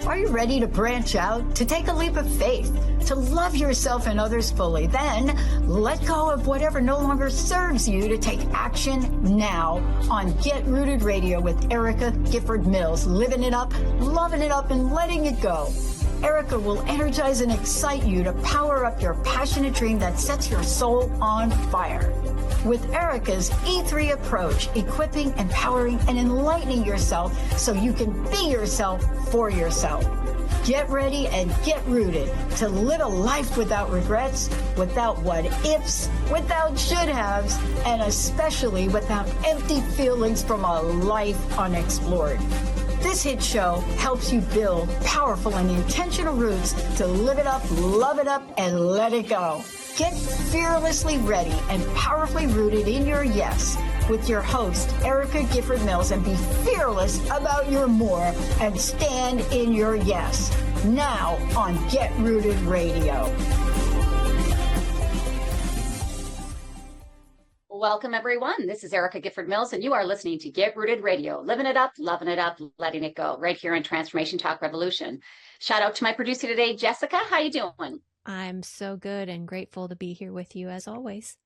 Are you ready to branch out, to take a leap of faith, to love yourself and others fully? Then let go of whatever no longer serves you to take action now on Get Rooted Radio with Erica Gifford Mills. Living it up, loving it up, and letting it go. Erica will energize and excite you to power up your passionate dream that sets your soul on fire. With Erica's E3 approach, equipping, empowering, and enlightening yourself so you can be yourself for yourself. Get ready and get rooted to live a life without regrets, without what ifs, without should haves, and especially without empty feelings from a life unexplored. This hit show helps you build powerful and intentional roots to live it up, love it up, and let it go. Get fearlessly ready and powerfully rooted in your yes with your host, Erica Gifford Mills, and be fearless about your more and stand in your yes. Now on Get Rooted Radio. Welcome, everyone. This is Erica Gifford Mills, and you are listening to Get Rooted Radio, living it up, loving it up, letting it go, right here in Transformation Talk Revolution. Shout out to my producer today, Jessica. How you doing? I'm so good and grateful to be here with you as always.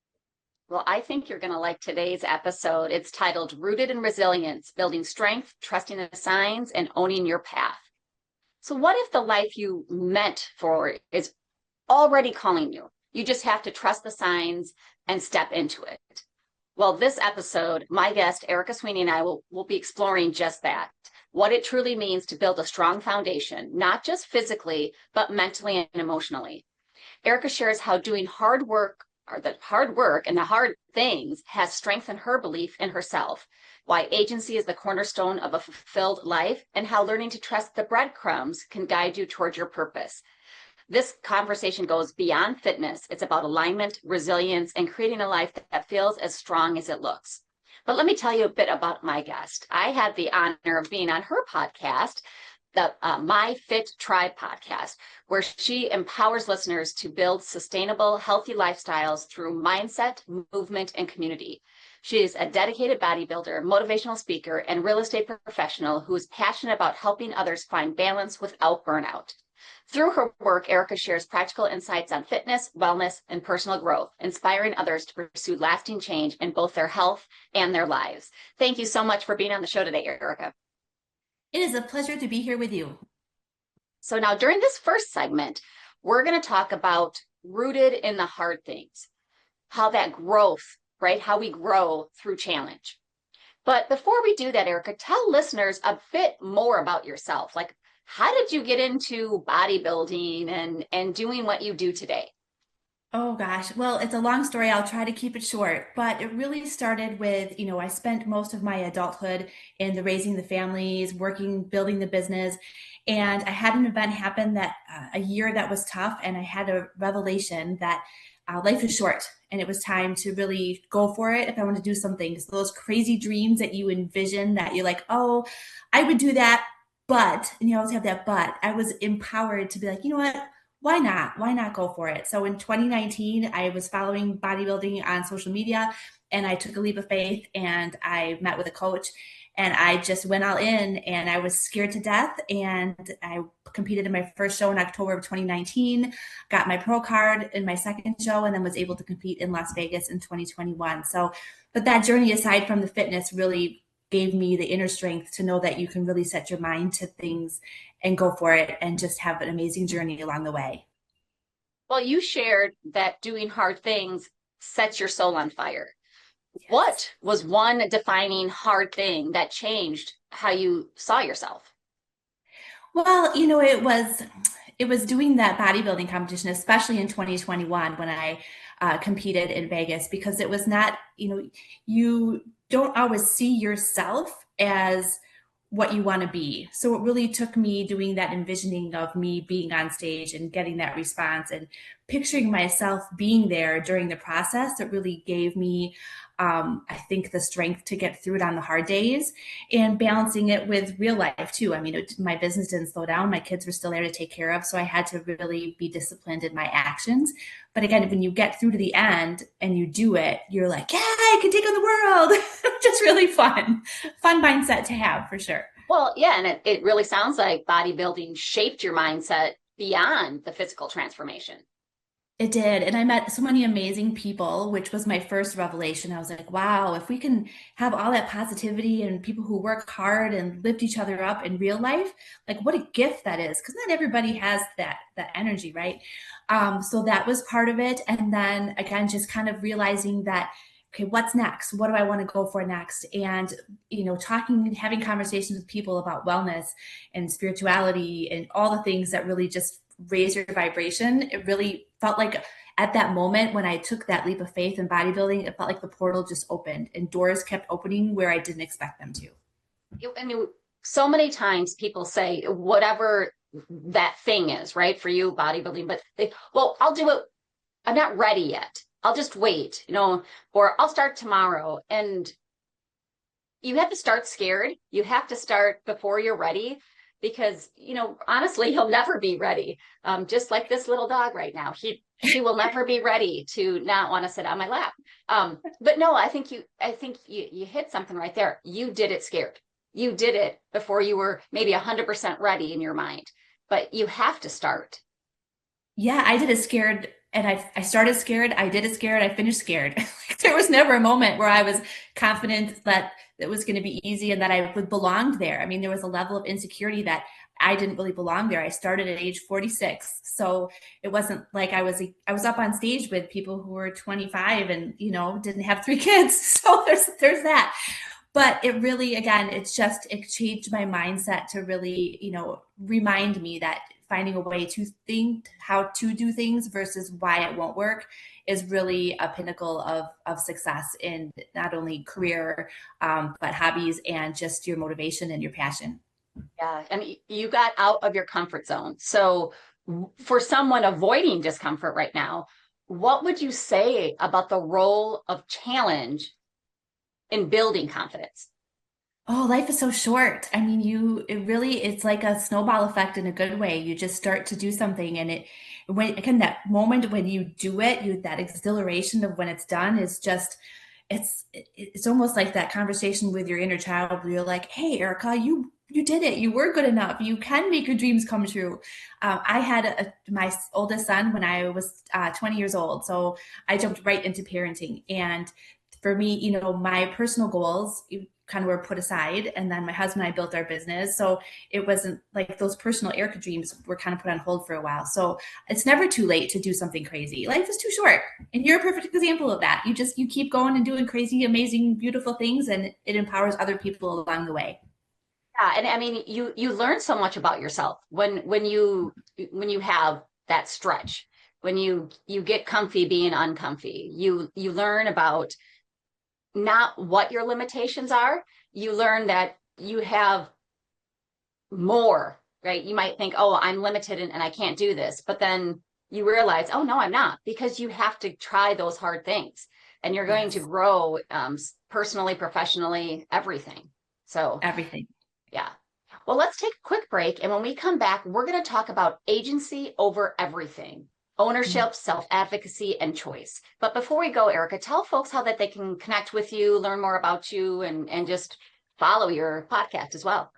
Well, I think you're going to like today's episode. It's titled Rooted in Resilience, Building Strength, Trusting the Signs, and Owning Your Path. So what if the life you meant for is already calling you? You just have to trust the signs and step into it. Well, this episode, my guest, Erika Sweeney, and I will be exploring just that. What it truly means to build a strong foundation, not just physically, but mentally and emotionally. Erika shares how doing hard work and the hard things has strengthened her belief in herself, why agency is the cornerstone of a fulfilled life, and how learning to trust the breadcrumbs can guide you towards your purpose. This conversation goes beyond fitness. It's about alignment, resilience, and creating a life that feels as strong as it looks. But let me tell you a bit about my guest. I had the honor of being on her podcast, the My Fit Tribe podcast, where she empowers listeners to build sustainable, healthy lifestyles through mindset, movement, and community. She is a dedicated bodybuilder, motivational speaker, and real estate professional who is passionate about helping others find balance without burnout. Through her work, Erika shares practical insights on fitness, wellness, and personal growth, inspiring others to pursue lasting change in both their health and their lives. Thank you so much for being on the show today, Erika. It is a pleasure to be here with you. So now during this first segment, we're going to talk about rooted in the hard things, how that growth, right? How we grow through challenge. But before we do that, Erika, tell listeners a bit more about yourself. Like, how did you get into bodybuilding and doing what you do today? Oh gosh, well, it's a long story. I'll try to keep it short, but it really started with, I spent most of my adulthood in the raising the families, working, building the business. And I had an event happen that a year that was tough. And I had a revelation that life is short and it was time to really go for it if I want to do something. So those crazy dreams that you envision that you're like, oh, I would do that. But, and you always have that but, I was empowered to be like, you know what? Why not? Why not go for it? So in 2019, I was following bodybuilding on social media and I took a leap of faith and I met with a coach and I just went all in and I was scared to death. And I competed in my first show in October of 2019, got my pro card in my second show, and then was able to compete in Las Vegas in 2021. So, but that journey aside from the fitness really gave me the inner strength to know that you can really set your mind to things and go for it and just have an amazing journey along the way. Well, you shared that doing hard things sets your soul on fire. Yes. What was one defining hard thing that changed how you saw yourself? Well, it was doing that bodybuilding competition, especially in 2021 when I competed in Vegas, because it was not, you don't always see yourself as what you want to be. So it really took me doing that envisioning of me being on stage and getting that response and picturing myself being there during the process. It really gave me, I think, the strength to get through it on the hard days and balancing it with real life too. I mean, my business didn't slow down. My kids were still there to take care of. So I had to really be disciplined in my actions. But again, when you get through to the end and you do it, you're like, yeah, I can take on the world. Just really fun mindset to have for sure. Well, yeah, and it really sounds like bodybuilding shaped your mindset beyond the physical transformation. It did. And I met so many amazing people, which was my first revelation. I was like, wow, if we can have all that positivity and people who work hard and lift each other up in real life, like what a gift that is. Because not everybody has that energy, right? So that was part of it. And then again, just kind of realizing that, okay, what's next? What do I want to go for next? And, having conversations with people about wellness and spirituality and all the things that really just raise your vibration. It really felt like at that moment when I took that leap of faith in bodybuilding, it felt like the portal just opened and doors kept opening where I didn't expect them to. I mean, so many times people say whatever that thing is, right? For you, bodybuilding, but well, I'll do it. I'm not ready yet. I'll just wait, or I'll start tomorrow. And you have to start scared. You have to start before you're ready. Because, honestly, he'll never be ready. Just like this little dog right now, she will never be ready to not want to sit on my lap. But no, I think you hit something right there. You did it scared. You did it before you were maybe 100% ready in your mind, but you have to start. Yeah, I did it scared. And I started scared. I did it scared. I finished scared. There was never a moment where I was confident that it was going to be easy and that I would belong there. I mean, there was a level of insecurity that I didn't really belong there. I started at age 46. So it wasn't like I was up on stage with people who were 25 and, didn't have 3 kids. So there's that. But it really, again, it changed my mindset to really, remind me that finding a way to think how to do things versus why it won't work is really a pinnacle of success in not only career, but hobbies and just your motivation and your passion. Yeah. And you got out of your comfort zone. So for someone avoiding discomfort right now, what would you say about the role of challenge in building confidence? Oh, life is so short. I mean, it's like a snowball effect in a good way. You just start to do something and that moment when you do it, that exhilaration of when it's done is just, it's almost like that conversation with your inner child where you're like, hey, Erica, you did it. You were good enough. You can make your dreams come true. I had my oldest son when I was 20 years old. So I jumped right into parenting. And for me, my personal goals kind of were put aside. And then my husband and I built our business. So it wasn't like those personal Erica dreams were kind of put on hold for a while. So it's never too late to do something crazy. Life is too short. And you're a perfect example of that. You keep going and doing crazy, amazing, beautiful things, and it empowers other people along the way. Yeah. And I mean, you learn so much about yourself when you have that stretch, when you get comfy being uncomfy, you learn about not what your limitations are. You learn that you have more, right? You might think, oh, I'm limited and I can't do this. But then you realize, oh, no, I'm not, because you have to try those hard things and you're going to grow personally, professionally, everything. So everything. Yeah. Well, let's take a quick break. And when we come back, we're going to talk about agency over everything. Ownership, self-advocacy, and choice. But before we go, Erica, tell folks how that they can connect with you, learn more about you, and just follow your podcast as well.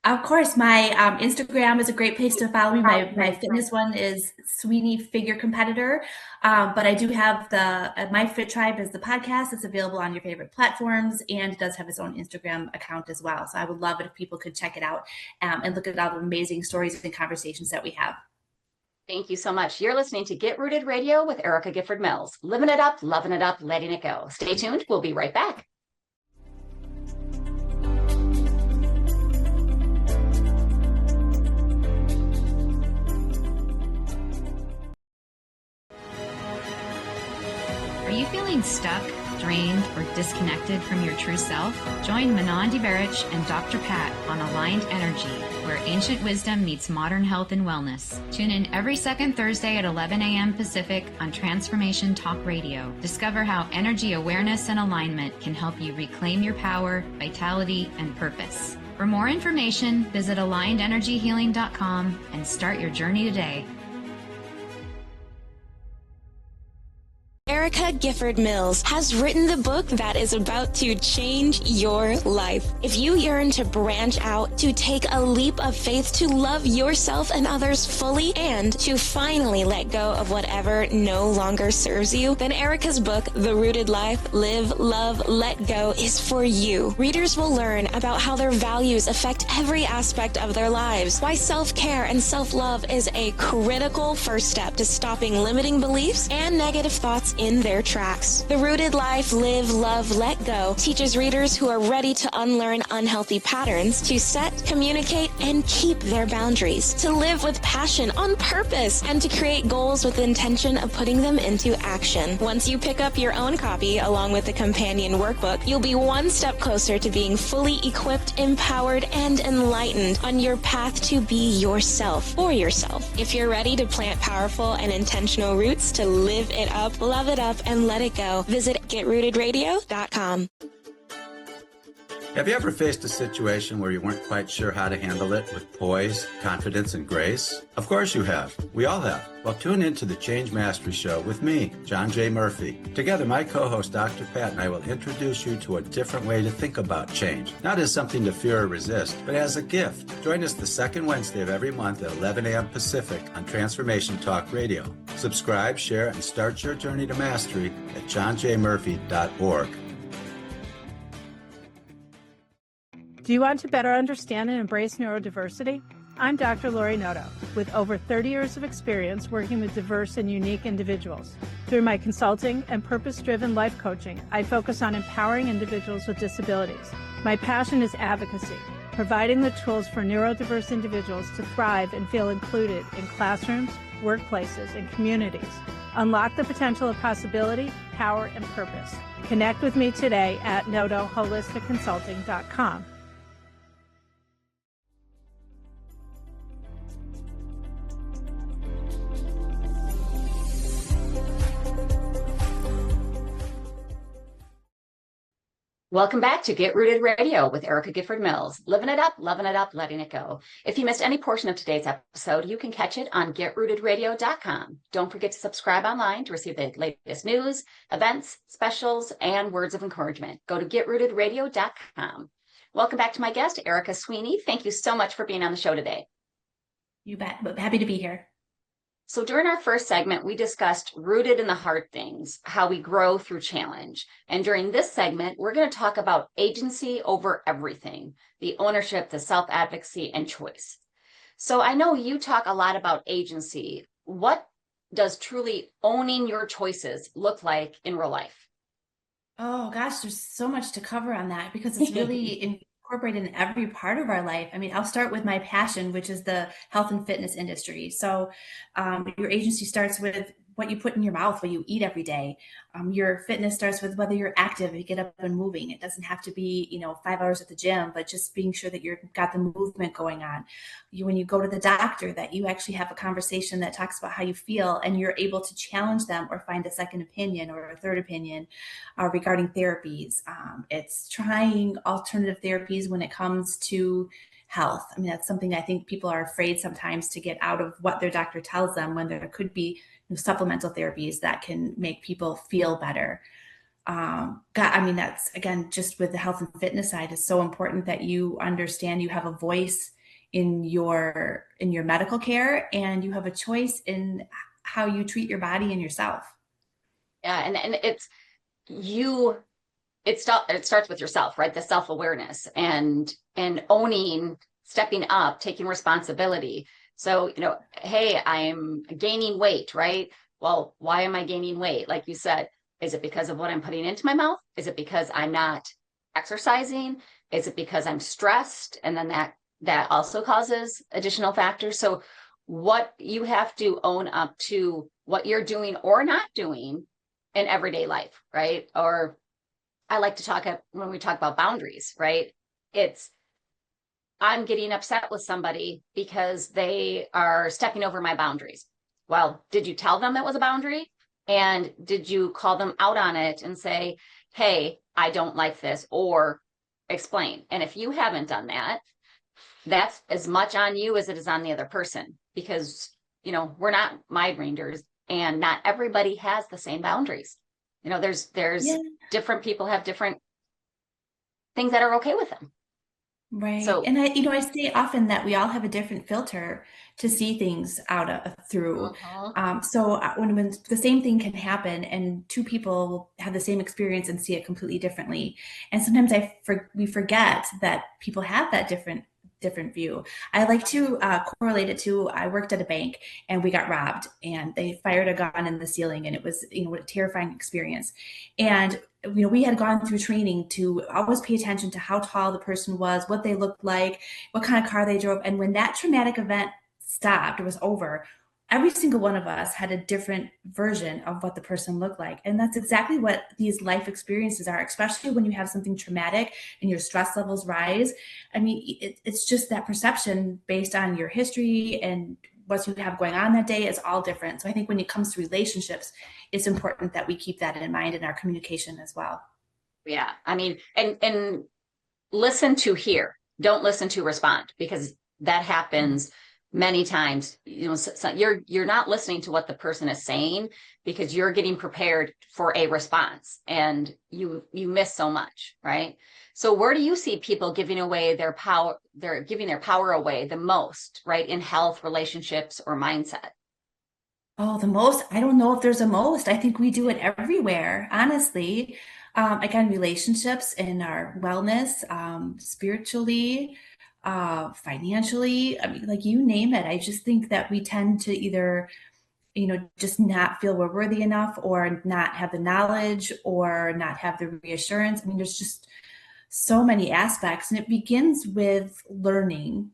Of course, my Instagram is a great place to follow me. My fitness one is Sweeney Figure Competitor. But I do have My Fit Tribe is the podcast. It's available on your favorite platforms, and it does have its own Instagram account as well. So I would love it if people could check it out and look at all the amazing stories and conversations that we have. Thank you so much. You're listening to Get Rooted Radio with Erica Gifford Mills. Living it up, loving it up, letting it go. Stay tuned. We'll be right back. Are you feeling stuck, drained, or disconnected from your true self? Join Manon DeBerich and Dr. Pat on Aligned Energy, where ancient wisdom meets modern health and wellness. Tune in every second Thursday at 11 a.m. Pacific on Transformation Talk Radio. Discover how energy awareness and alignment can help you reclaim your power, vitality, and purpose. For more information, visit AlignedEnergyHealing.com and start your journey today. Erica Gifford Mills has written the book that is about to change your life. If you yearn to branch out, to take a leap of faith, to love yourself and others fully, and to finally let go of whatever no longer serves you, then Erica's book, The Rooted Life, Live, Love, Let Go, is for you. Readers will learn about how their values affect every aspect of their lives, why self-care and self-love is a critical first step to stopping limiting beliefs and negative thoughts in their tracks. The Rooted Life, Live, Love, Let Go teaches readers who are ready to unlearn unhealthy patterns to set, communicate, and keep their boundaries, to live with passion on purpose, and to create goals with the intention of putting them into action. Once you pick up your own copy along with the companion workbook, you'll be one step closer to being fully equipped, empowered, and enlightened on your path to be yourself for yourself. If you're ready to plant powerful and intentional roots to live it up, love it up, and let it go, visit GetRootedRadio.com. Have you ever faced a situation where you weren't quite sure how to handle it with poise, confidence, and grace? Of course you have. We all have. Well, tune in to the Change Mastery Show with me, John J. Murphy. Together, my co-host, Dr. Pat, and I will introduce you to a different way to think about change. Not as something to fear or resist, but as a gift. Join us the second Wednesday of every month at 11 a.m. Pacific on Transformation Talk Radio. Subscribe, share, and start your journey to mastery at johnjmurphy.org. Do you want to better understand and embrace neurodiversity? I'm Dr. Lori Noto, with over 30 years of experience working with diverse and unique individuals. Through my consulting and purpose-driven life coaching, I focus on empowering individuals with disabilities. My passion is advocacy, providing the tools for neurodiverse individuals to thrive and feel included in classrooms, workplaces, and communities. Unlock the potential of possibility, power, and purpose. Connect with me today at notoholisticconsulting.com. Welcome back to Get Rooted Radio with Erica Gifford Mills. Living it up, loving it up, letting it go. If you missed any portion of today's episode, you can catch it on GetRootedRadio.com. Don't forget to subscribe online to receive the latest news, events, specials, and words of encouragement. Go to GetRootedRadio.com. Welcome back to my guest, Erika Sweeney. Thank you so much for being on the show today. You bet. Happy to be here. So during our first segment, we discussed rooted in the hard things, how we grow through challenge. And during this segment, we're going to talk about agency over everything, the ownership, the self-advocacy, and choice. So I know you talk a lot about agency. What does truly owning your choices look like in real life? Oh gosh, there's so much to cover on that because it's really incorporated in every part of our life. I mean, I'll start with my passion, which is the health and fitness industry. So your agency starts with what you put in your mouth, what you eat every day. Your fitness starts with whether you're active, you get up and moving. It doesn't have to be, 5 hours at the gym, but just being sure that you've got the movement going on. When you go to the doctor, that you actually have a conversation that talks about how you feel and you're able to challenge them or find a second opinion or a third opinion regarding therapies. It's trying alternative therapies when it comes to health. I mean, that's something I think people are afraid sometimes to get out of what their doctor tells them when there could be supplemental therapies that can make people feel better. That's again, just with the health and fitness side, it's so important that you understand you have a voice in your medical care and you have a choice in how you treat your body and yourself. Yeah. And it starts with yourself, right? The self-awareness and owning, stepping up, taking responsibility. So, hey, I'm gaining weight, right? Well, why am I gaining weight? Like you said, is it because of what I'm putting into my mouth? Is it because I'm not exercising? Is it because I'm stressed? And then that also causes additional factors. So what you have to own up to what you're doing or not doing in everyday life, right? Or I like to talk when we talk about boundaries, right? I'm getting upset with somebody because they are stepping over my boundaries. Well, did you tell them it was a boundary? And did you call them out on it and say, hey, I don't like this, or explain? And if you haven't done that, that's as much on you as it is on the other person, because, we're not mind readers and not everybody has the same boundaries. There's Yeah. different people have different things that are okay with them. Right. So, And I say often that we all have a different filter to see things out of through. So when the same thing can happen and two people will have the same experience and see it completely differently. And sometimes we forget that people have that different view. I like to correlate it to, I worked at a bank and we got robbed and they fired a gun in the ceiling, and it was, a terrifying experience. And we had gone through training to always pay attention to how tall the person was, what they looked like, what kind of car they drove. And when that traumatic event stopped, it was over, every single one of us had a different version of what the person looked like. And that's exactly what these life experiences are, especially when you have something traumatic and your stress levels rise. I mean, it's just that perception based on your history and what you have going on that day is all different. So I think when it comes to relationships, it's important that we keep that in mind in our communication as well. Yeah. I mean, and listen to hear, don't listen to respond, because that happens many times. So you're not listening to what the person is saying because you're getting prepared for a response, and you miss so much, right? So where do you see people giving away their power? They're giving their power away the most, right? In health, relationships, or mindset? Oh, the most? I don't know if there's a most. I think we do it everywhere, honestly. Again, relationships and our wellness, spiritually, financially. I mean, like you name it. I just think that we tend to either, just not feel we're worthy enough, or not have the knowledge, or not have the reassurance. I mean, there's just so many aspects, and it begins with learning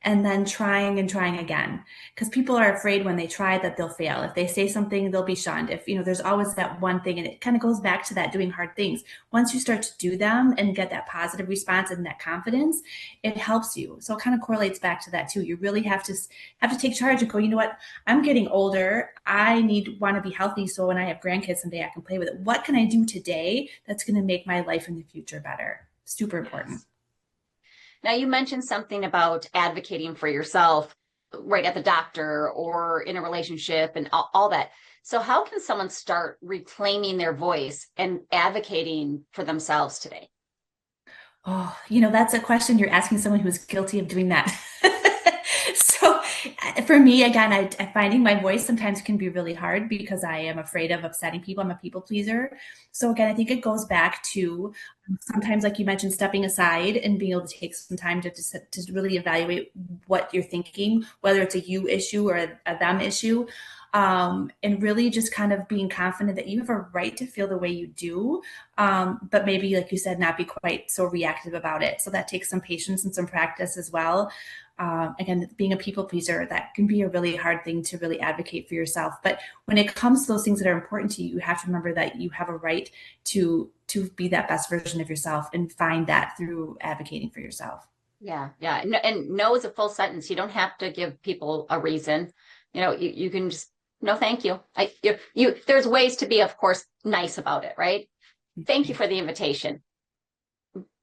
and then trying and trying again, because people are afraid when they try that they'll fail. If they say something, they'll be shunned. If there's always that one thing, and it kind of goes back to that doing hard things. Once you start to do them and get that positive response and that confidence, it helps you. So it kind of correlates back to that too. You really have to take charge and go, you know what, I'm getting older, I want to be healthy, so when I have grandkids someday I can play with it. What can I do today that's going to make my life in the future better? Super important. Yes. Now, you mentioned something about advocating for yourself, right, at the doctor or in a relationship and all that. So how can someone start reclaiming their voice and advocating for themselves today? Oh, that's a question you're asking someone who's guilty of doing that. So for me, again, I finding my voice sometimes can be really hard because I am afraid of upsetting people. I'm a people pleaser. So again, I think it goes back to sometimes, like you mentioned, stepping aside and being able to take some time to really evaluate what you're thinking, whether it's a you issue or a them issue. And really just kind of being confident that you have a right to feel the way you do, but maybe, like you said, not be quite so reactive about it. So that takes some patience and some practice as well. Again, being a people pleaser, that can be a really hard thing to really advocate for yourself. But when it comes to those things that are important to you, you have to remember that you have a right to be that best version of yourself, and find that through advocating for yourself. Yeah. And no is a full sentence. You don't have to give people a reason. You can just, no, thank you. There's ways to be, of course, nice about it, right? Thank you for the invitation,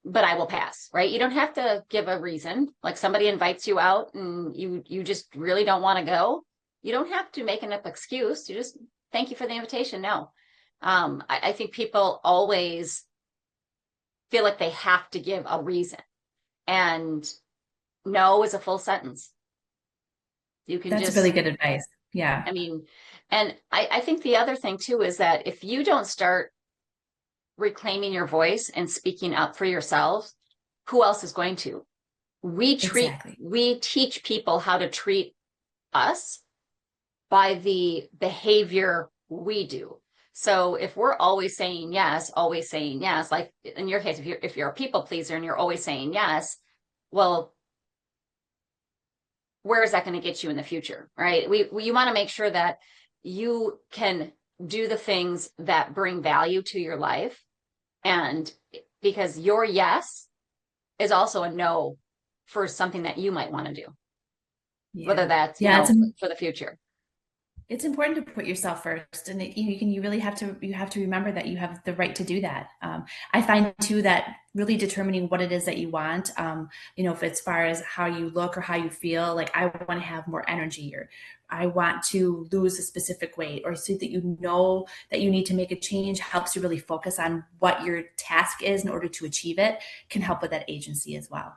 but I will pass, right? You don't have to give a reason. Like somebody invites you out and you just really don't want to go. You don't have to make an excuse. You just, thank you for the invitation. No. I think people always feel like they have to give a reason, and no is a full sentence. That's really good advice. Yeah. I mean, and I think the other thing too is that if you don't start reclaiming your voice and speaking up for yourself, who else is going to? We teach people how to treat us by the behavior we do. So if we're always saying yes, like in your case, if you're a people pleaser and you're always saying yes, well, where is that going to get you in the future, right? You want to make sure that you can do the things that bring value to your life. And because your yes is also a no for something that you might want to do, whether that's for the future. It's important to put yourself first, and you really have to remember that you have the right to do that. I find too that really determining what it is that you want, if as far as how you look or how you feel, like I want to have more energy, or I want to lose a specific weight, or so that you know that you need to make a change, helps you really focus on what your task is in order to achieve it, can help with that agency as well.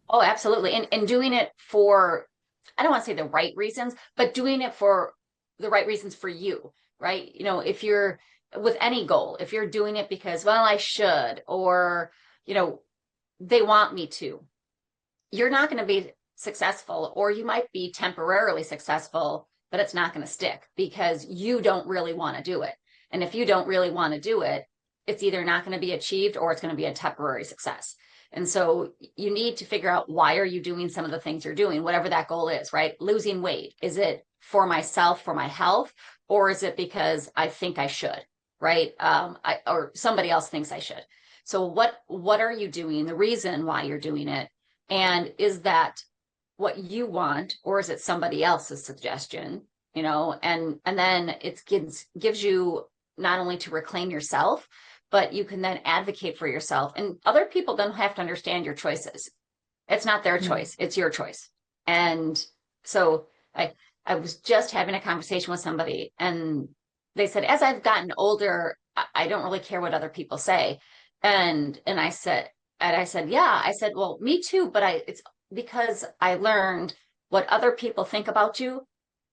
Oh, absolutely. And doing it for, I don't want to say the right reasons, but doing it for the right reasons for you, right? If you're with any goal, if you're doing it because, well, I should, or, they want me to, you're not going to be successful, or you might be temporarily successful, but it's not going to stick because you don't really want to do it. And if you don't really want to do it, it's either not going to be achieved or it's going to be a temporary success. And so you need to figure out, why are you doing some of the things you're doing, whatever that goal is, right? Losing weight. Is it for myself, for my health, or is it because I think I should, right? Or somebody else thinks I should. So what are you doing? The reason why you're doing it. And is that what you want, or is it somebody else's suggestion? And then it gives you not only to reclaim yourself, but you can then advocate for yourself. And other people don't have to understand your choices. It's not their choice. It's your choice. And so I was just having a conversation with somebody, and they said, as I've gotten older, I don't really care what other people say. And I said, yeah, I said, well, me too. But it's because I learned what other people think about you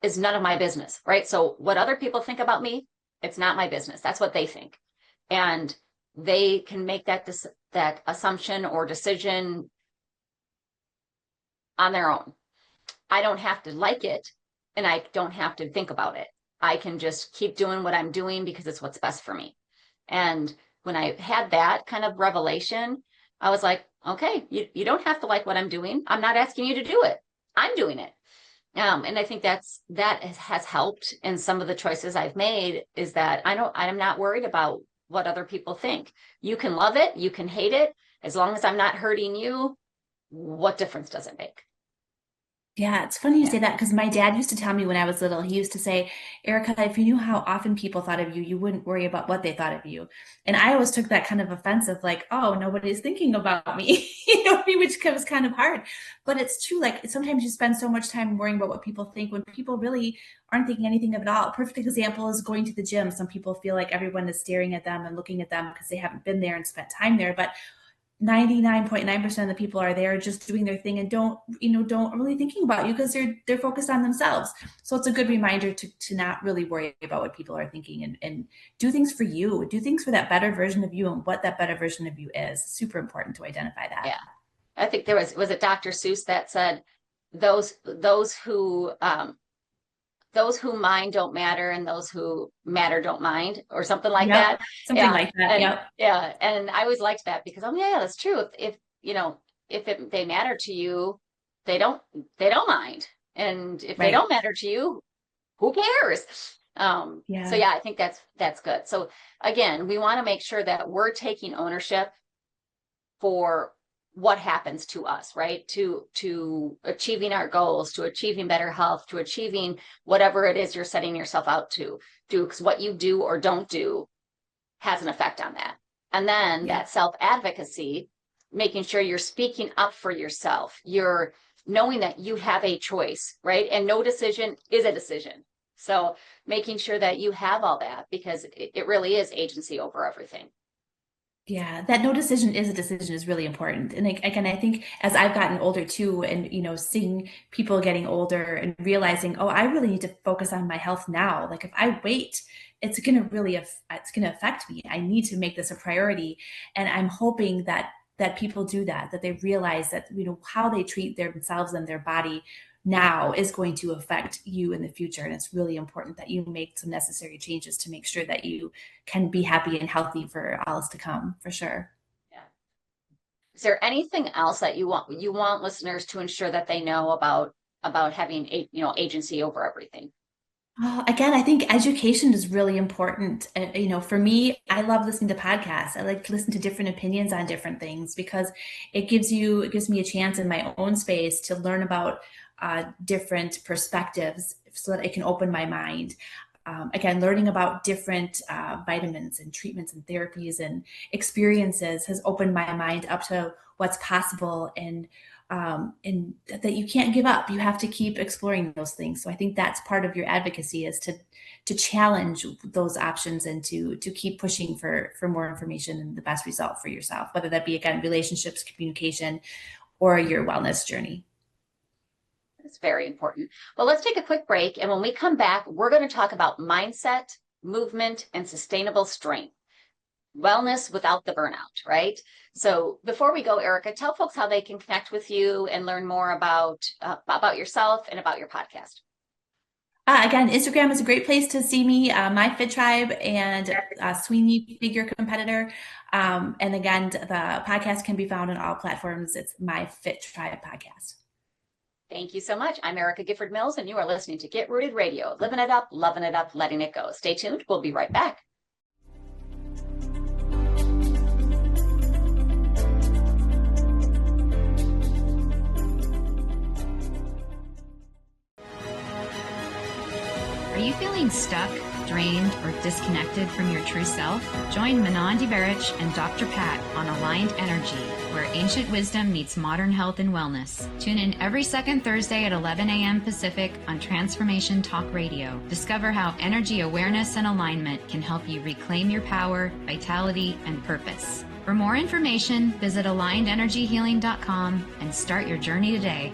is none of my business, right? So what other people think about me, it's not my business. That's what they think. And they can make that assumption or decision on their own. I don't have to like it, and I don't have to think about it. I can just keep doing what I'm doing because it's what's best for me. And when I had that kind of revelation, I was like, okay, you don't have to like what I'm doing. I'm not asking you to do it. I'm doing it. And I think that has helped in some of the choices I've made, is that I'm not worried about what other people think. You can love it, you can hate it. As long as I'm not hurting you, what difference does it make? Yeah, it's funny you say that, because my dad used to tell me when I was little, he used to say, Erica, if you knew how often people thought of you, you wouldn't worry about what they thought of you. And I always took that kind of offensive, like, oh, nobody's thinking about me, which was kind of hard. But it's true. Like, sometimes you spend so much time worrying about what people think when people really aren't thinking anything of it all. A perfect example is going to the gym. Some people feel like everyone is staring at them and looking at them because they haven't been there and spent time there. But 99.9% of the people are there just doing their thing and don't really thinking about you, because they're focused on themselves. So it's a good reminder to not really worry about what people are thinking, and do things for you, do things for that better version of you, and what that better version of you is. Super important to identify that. Yeah. I think was it Dr. Seuss that said, those who mind don't matter, and those who matter don't mind, or something like that. Something like that. Yeah. And I always liked that, because, yeah, that's true. If they matter to you, they don't mind. And if they don't matter to you, who cares? So yeah, I think that's good. So again, we want to make sure that we're taking ownership for what happens to us, right? To achieving our goals, to achieving better health, to achieving whatever it is you're setting yourself out to do, because what you do or don't do has an effect on that. And then that self-advocacy, making sure you're speaking up for yourself, you're knowing that you have a choice, right? And no decision is a decision. So making sure that you have all that, because it really is agency over everything. Yeah, that no decision is a decision is really important. And again, I think as I've gotten older too, and seeing people getting older and realizing, oh, I really need to focus on my health now. Like, if I wait, it's going to affect me. I need to make this a priority. And I'm hoping that people do that they realize that, how they treat themselves and their body now is going to affect you in the future. And it's really important that you make some necessary changes to make sure that you can be happy and healthy for all to come, for sure. Yeah. Is there anything else that you want listeners to ensure that they know about having agency over everything? Again, I think education is really important. For me, I love listening to podcasts. I like to listen to different opinions on different things, because it gives me a chance in my own space to learn about different perspectives so that it can open my mind. Again, learning about different vitamins and treatments and therapies and experiences has opened my mind up to what's possible, and that you can't give up. You have to keep exploring those things. So I think that's part of your advocacy, is to challenge those options and to keep pushing for more information and the best result for yourself, whether that be, again, relationships, communication, or your wellness journey. It's very important. Well, let's take a quick break. And when we come back, we're going to talk about mindset, movement, and sustainable strength. Wellness without the burnout, right? So before we go, Erica, tell folks how they can connect with you and learn more about yourself and about your podcast. Again, Instagram is a great place to see me, my Fit Tribe and Sweeney Figure Competitor. And again, the podcast can be found on all platforms. It's My Fit Tribe Podcast. Thank you so much. I'm Erica Gifford Mills, and you are listening to Get Rooted Radio, living it up, loving it up, letting it go. Stay tuned. We'll be right back. Are you feeling stuck, drained, or disconnected from your true self? Join Manon DeVerich and Dr. Pat on Aligned Energy, where ancient wisdom meets modern health and wellness. Tune in every second Thursday at 11 a.m. Pacific on Transformation Talk Radio. Discover how energy awareness and alignment can help you reclaim your power, vitality, and purpose. For more information, visit AlignedEnergyHealing.com and start your journey today.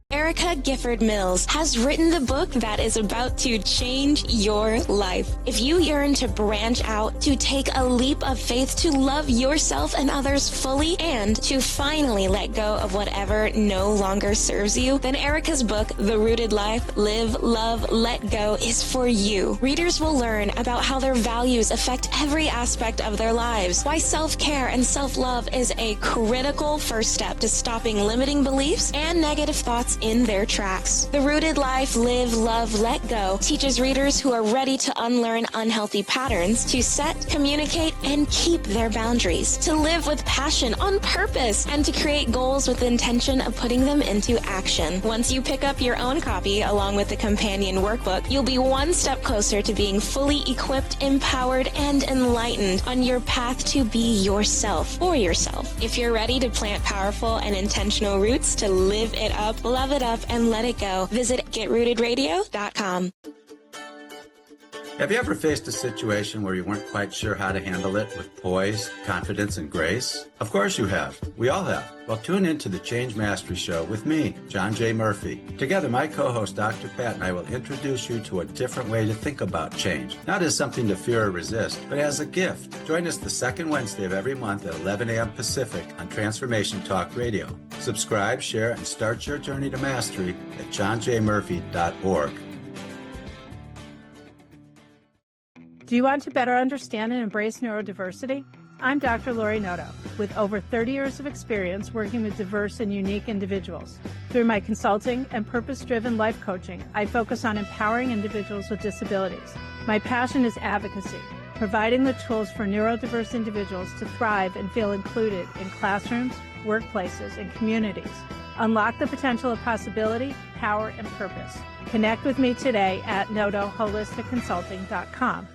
Erica Gifford Mills has written the book that is about to change your life. If you yearn to branch out, to take a leap of faith, to love yourself and others fully, and to finally let go of whatever no longer serves you, then Erica's book, The Rooted Life, Live, Love, Let Go, is for you. Readers will learn about how their values affect every aspect of their lives, why self-care and self-love is a critical first step to stopping limiting beliefs and negative thoughts in their tracks. The Rooted Life, Live, Love, Let Go teaches readers who are ready to unlearn unhealthy patterns, to set, communicate, and keep their boundaries, to live with passion on purpose, and to create goals with the intention of putting them into action. Once you pick up your own copy along with the companion workbook, you'll be one step closer to being fully equipped, empowered, and enlightened on your path to be yourself for yourself. If you're ready to plant powerful and intentional roots to live it up, love it up, and let it go, visit GetRootedRadio.com. Have you ever faced a situation where you weren't quite sure how to handle it with poise, confidence, and grace? Of course you have. We all have. Well, tune in to the Change Mastery Show with me, John J. Murphy. Together, my co-host, Dr. Pat, and I will introduce you to a different way to think about change. Not as something to fear or resist, but as a gift. Join us the second Wednesday of every month at 11 a.m. Pacific on Transformation Talk Radio. Subscribe, share, and start your journey to mastery at johnjmurphy.org. Do you want to better understand and embrace neurodiversity? I'm Dr. Lori Noto, with over 30 years of experience working with diverse and unique individuals. Through my consulting and purpose-driven life coaching, I focus on empowering individuals with disabilities. My passion is advocacy, providing the tools for neurodiverse individuals to thrive and feel included in classrooms, workplaces, and communities. Unlock the potential of possibility, power, and purpose. Connect with me today at notoholisticconsulting.com.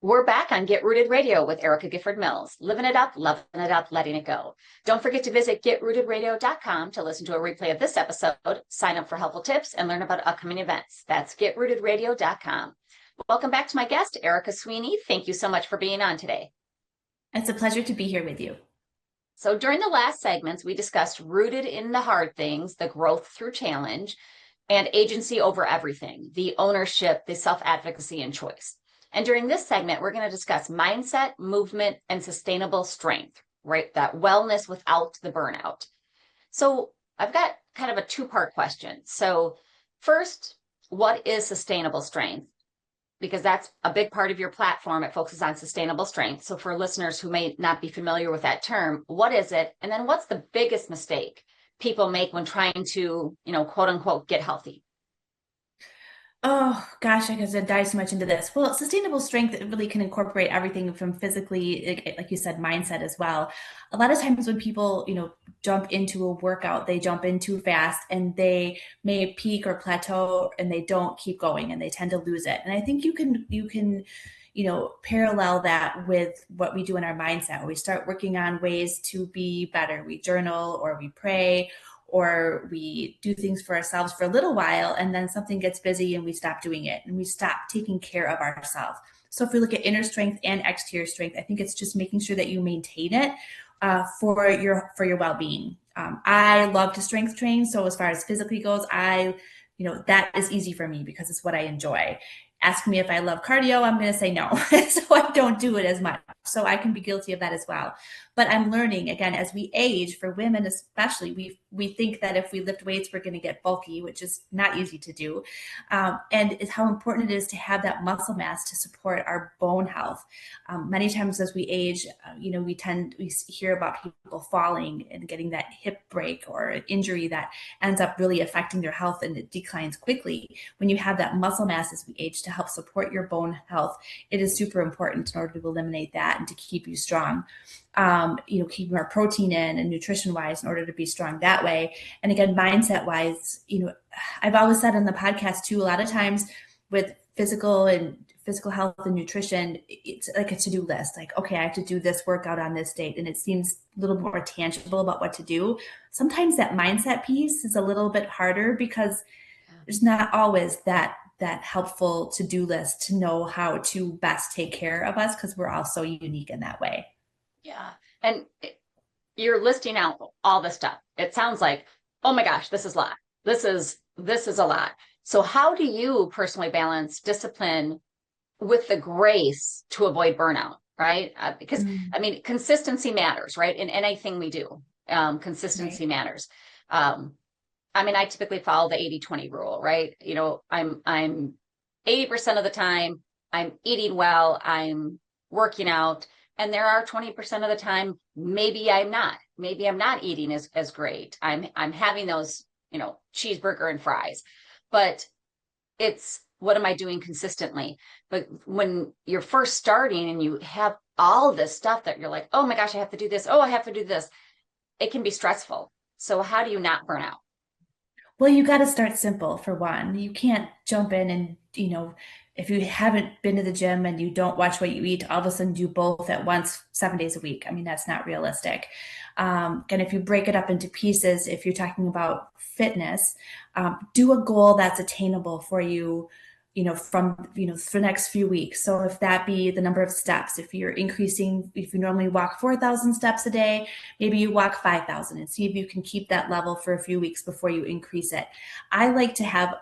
We're back on Get Rooted Radio with Erica Gifford Mills, living it up, loving it up, letting it go. Don't forget to visit GetRootedRadio.com to listen to a replay of this episode, sign up for helpful tips, and learn about upcoming events. That's GetRootedRadio.com. Welcome back to my guest, Erika Sweeney. Thank you so much for being on today. It's a pleasure to be here with you. So during the last segments, we discussed rooted in the hard things, the growth through challenge, and agency over everything, the ownership, the self-advocacy, and choice. And during this segment, we're going to discuss mindset, movement, and sustainable strength, right? That wellness without the burnout. So I've got kind of a two-part question. So first, what is sustainable strength? Because that's a big part of your platform. It focuses on sustainable strength. So for listeners who may not be familiar with that term, what is it? And then what's the biggest mistake people make when trying to, quote unquote, get healthy? Oh gosh, I could dive so much into this. Well, sustainable strength really can incorporate everything from physically, like you said, mindset as well. A lot of times when people, jump into a workout, they jump in too fast and they may peak or plateau and they don't keep going and they tend to lose it. And I think you can, parallel that with what we do in our mindset. We start working on ways to be better. We journal or we pray or we do things for ourselves for a little while, and then something gets busy and we stop doing it and we stop taking care of ourselves. So if we look at inner strength and exterior strength, I think it's just making sure that you maintain it for your well-being. I love to strength train. So as far as physically goes, that is easy for me because it's what I enjoy. Ask me if I love cardio, I'm going to say no. So I don't do it as much. So I can be guilty of that as well. But I'm learning, again, as we age, for women especially, we think that if we lift weights, we're going to get bulky, which is not easy to do. And it's how important it is to have that muscle mass to support our bone health. Many times as we age, we hear about people falling and getting that hip break or an injury that ends up really affecting their health, and it declines quickly. When you have that muscle mass as we age to help support your bone health, it is super important in order to eliminate that and to keep you strong. Keep more protein in and nutrition wise in order to be strong that way. And again, mindset wise, I've always said on the podcast too, a lot of times with physical health and nutrition, it's like a to-do list. Like, okay, I have to do this workout on this date. And it seems a little more tangible about what to do. Sometimes that mindset piece is a little bit harder because there's not always that helpful to-do list to know how to best take care of us, because we're all so unique in that way. Yeah. And you're listing out all the stuff. It sounds like, oh my gosh, this is a lot. This is a lot. So how do you personally balance discipline with the grace to avoid burnout, right? Because I mean, consistency matters, right? In anything we do, consistency matters. I typically follow the 80-20 rule, right? I'm 80% of the time, I'm eating well, I'm working out. And there are 20% of the time, maybe I'm not eating as great. I'm having those, cheeseburger and fries, but it's, what am I doing consistently? But when you're first starting and you have all this stuff that you're like, oh my gosh, I have to do this. Oh, I have to do this. It can be stressful. So how do you not burn out? Well, you got to start simple for one. You can't jump in and, if you haven't been to the gym and you don't watch what you eat, all of a sudden do both at once 7 days a week. I mean, that's not realistic. And if you break it up into pieces, if you're talking about fitness, do a goal that's attainable for you, for the next few weeks. So if that be the number of steps, if you normally walk 4,000 steps a day, maybe you walk 5,000 and see if you can keep that level for a few weeks before you increase it. I like to have,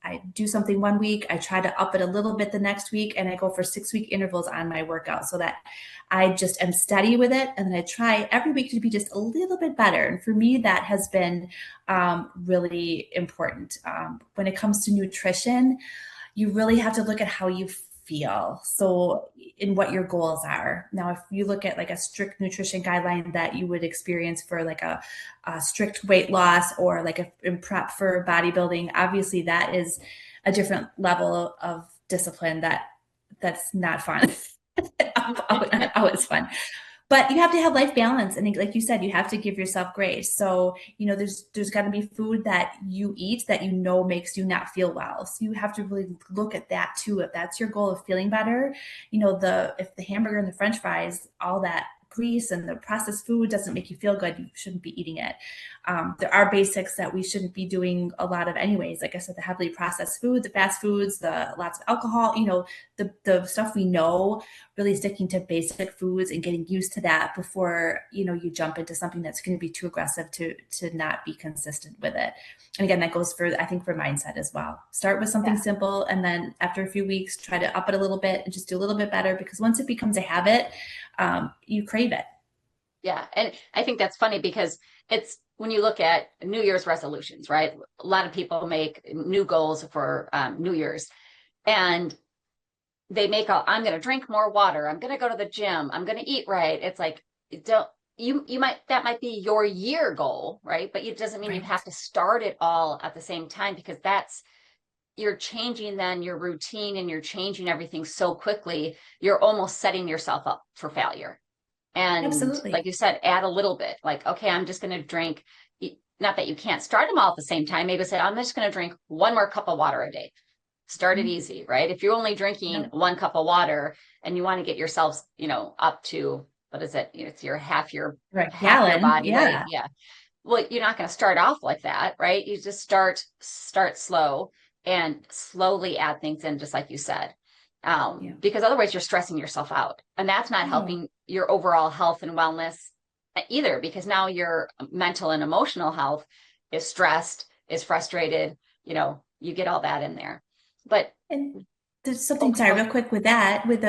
I do something 1 week, I try to up it a little bit the next week, and I go for 6-week intervals on my workout so that I just am steady with it. And then I try every week to be just a little bit better. And for me, that has been really important. When it comes to nutrition, you really have to look at how you feel. So in what your goals are. Now, if you look at like a strict nutrition guideline that you would experience for like a strict weight loss or like in prep for bodybuilding, obviously that is a different level of discipline that's not fun. Not always fun. But you have to have life balance. And like you said, you have to give yourself grace. So, there's got to be food that you eat that makes you not feel well. So you have to really look at that too. If that's your goal of feeling better, if the hamburger and the French fries, all that grease and the processed food doesn't make you feel good, you shouldn't be eating it. There are basics that we shouldn't be doing a lot of anyways. Like I said, the heavily processed food, the fast foods, the lots of alcohol, the stuff we know, really sticking to basic foods and getting used to that before, you jump into something that's going to be too aggressive to not be consistent with it. And again, that goes I think for mindset as well. Start with something simple. And then after a few weeks, try to up it a little bit and just do a little bit better, because once it becomes a habit, you crave it. Yeah. And I think that's funny because it's when you look at New Year's resolutions, right? A lot of people make new goals for New Year's, and they make I'm going to drink more water. I'm going to go to the gym. I'm going to eat right. It's like, that might be your year goal, right? But it doesn't mean you have to start it all at the same time, because you're changing then your routine and you're changing everything so quickly, you're almost setting yourself up for failure. And Absolutely. like you said, add a little bit, like, okay, I'm just going to drink, not that you can't start them all at the same time. Maybe say, I'm just going to drink 1 more cup of water a day. Start it easy, right? If you're only drinking 1 cup of water and you want to get yourself, up to, what is it? It's half your body weight. Yeah. Well, you're not going to start off like that, right? You just start slow and slowly add things in, just like you said. Because otherwise you're stressing yourself out, and that's not helping your overall health and wellness either, because now your mental and emotional health is stressed, is frustrated, you get all that in there. But there's something, sorry, real quick with that, with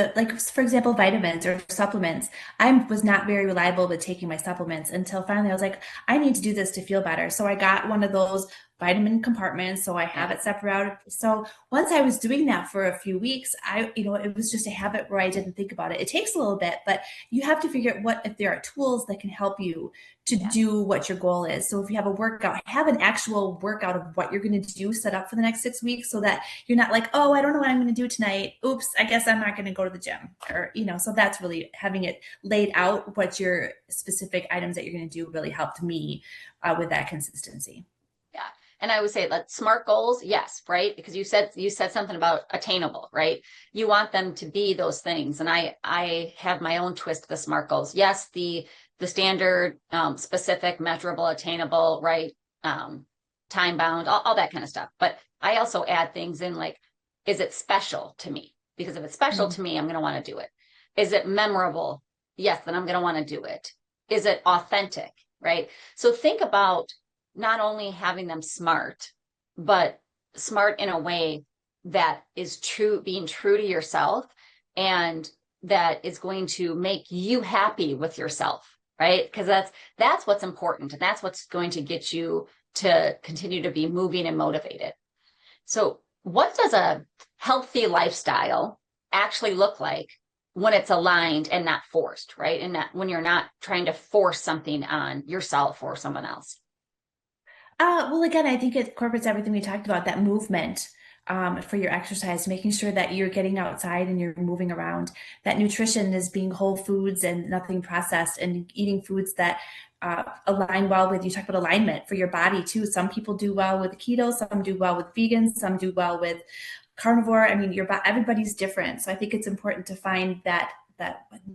for example, vitamins or supplements. I was not very reliable with taking my supplements until finally I was like, I need to do this to feel better. So I got one of those vitamin compartments. So I have it separated. So once I was doing that for a few weeks, it was just a habit where I didn't think about it. It takes a little bit, but you have to figure out what, if there are tools that can help you to do what your goal is. So if you have a workout, have an actual workout of what you're going to do set up for the next 6 weeks, so that you're not like, oh, I don't know what I'm going to do tonight. Oops, I guess I'm not going to go to the gym. Or, so that's really having it laid out, what your specific items that you're going to do really helped me with that consistency. Yeah. And I would say, like, SMART goals, yes, right? Because you said something about attainable, right? You want them to be those things. And I have my own twist to the SMART goals. Yes, the standard, specific, measurable, attainable, right? Time bound, all that kind of stuff. But I also add things in, like, is it special to me? Because if it's special to me, I'm going to want to do it. Is it memorable? Yes, then I'm going to want to do it. Is it authentic? Right? So think about not only having them smart, but smart in a way that is true, being true to yourself, and that is going to make you happy with yourself, right? Because that's what's important, and that's what's going to get you to continue to be moving and motivated. So what does a healthy lifestyle actually look like when it's aligned and not forced, right? And that when you're not trying to force something on yourself or someone else? Well, again, I think it incorporates everything we talked about, that movement for your exercise, making sure that you're getting outside and you're moving around, that nutrition is being whole foods and nothing processed, and eating foods that align well with, you talked about alignment for your body too. Some people do well with keto, some do well with vegans, some do well with carnivore. I mean, everybody's different. So I think it's important to find that